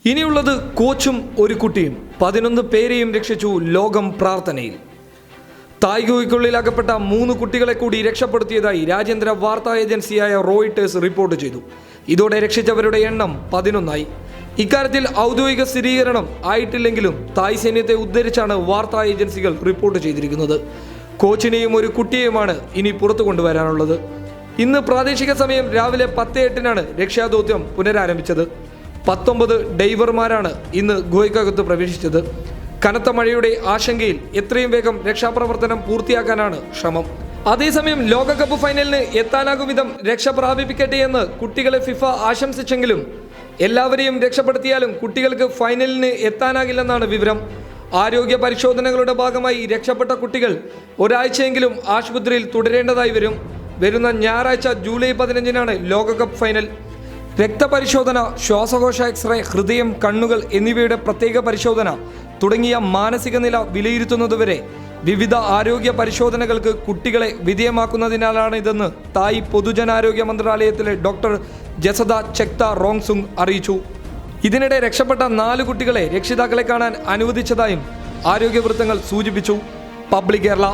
ഇനിയുള്ളത് കോച്ചും ഒരു കുട്ടിയും. 11 പേരെയും രക്ഷിച്ചു ലോകം പ്രാർത്ഥനയിൽ. തായ്ഗുയ്ക്കുള്ളിൽ അകപ്പെട്ട 3 കുട്ടികളെ കൂടി രക്ഷപ്പെടുത്തിയതായി രാജ്യാന്തര വാർത്താ ഏജൻസിയായ റോയിട്ടേഴ്സ് റിപ്പോർട്ട് ചെയ്തു. ഇതോടെ രക്ഷിച്ചവരുടെ എണ്ണം 11ആയി. ഇക്കാര്യത്തിൽ ഔദ്യോഗിക സ്ഥിരീകരണം ആയിട്ടില്ലെങ്കിലും തായ് സൈന്യത്തെ ഉദ്ധരിച്ചാണ് വാർത്താ ഏജൻസികൾ റിപ്പോർട്ട് ചെയ്തിരിക്കുന്നത്. കോച്ചിനെയും ഒരു കുട്ടിയെയുമാണ് ഇനി പുറത്തു കൊണ്ടുവരാനുള്ളത്. ഇന്ന് പ്രാദേശിക സമയം രാവിലെ 10:08 രക്ഷാദൗത്യം പുനരാരംഭിച്ചത്. 19 ഡൈവർമാരാണ് ഇന്ന് ഗുഹയ്ക്കകത്ത് പ്രവേശിച്ചത്. കനത്ത മഴയുടെ ആശങ്കയിൽ എത്രയും വേഗം രക്ഷാപ്രവർത്തനം പൂർത്തിയാക്കാനാണ് ശ്രമം. അതേസമയം ലോകകപ്പ് ഫൈനലിന് എത്താനാകും വിധം രക്ഷ പ്രാപിപ്പിക്കട്ടെ എന്ന് കുട്ടികളെ ഫിഫ ആശംസിച്ചെങ്കിലും എല്ലാവരെയും രക്ഷപ്പെടുത്തിയാലും കുട്ടികൾക്ക് ഫൈനലിന് എത്താനാകില്ലെന്നാണ് വിവരം. ആരോഗ്യ പരിശോധനകളുടെ ഭാഗമായി രക്ഷപ്പെട്ട കുട്ടികൾ ഒരാഴ്ചയെങ്കിലും ആശുപത്രിയിൽ തുടരേണ്ടതായി വരും. വരുന്ന ഞായറാഴ്ച ജൂലൈ 15 ലോകകപ്പ് ഫൈനൽ. രക്തപരിശോധന, ശ്വാസകോശ എക്സ്റേ, ഹൃദയം, കണ്ണുകൾ എന്നിവയുടെ പ്രത്യേക പരിശോധന തുടങ്ങിയ മാനസിക നില വിലയിരുത്തുന്നതുവരെ വിവിധ ആരോഗ്യ പരിശോധനകൾക്ക് കുട്ടികളെ വിധേയമാക്കുന്നതിനാലാണ് ഇതെന്ന് തായ് പൊതുജനാരോഗ്യ മന്ത്രാലയത്തിലെ ഡോക്ടർ ജസദ ചെക്ത റോങ്സുങ് അറിയിച്ചു. ഇതിനിടെ രക്ഷപ്പെട്ട 4 കുട്ടികളെ രക്ഷിതാക്കളെ കാണാൻ അനുവദിച്ചതായും ആരോഗ്യ വൃത്തങ്ങൾ സൂചിപ്പിച്ചു. പബ്ലിക് കേരള.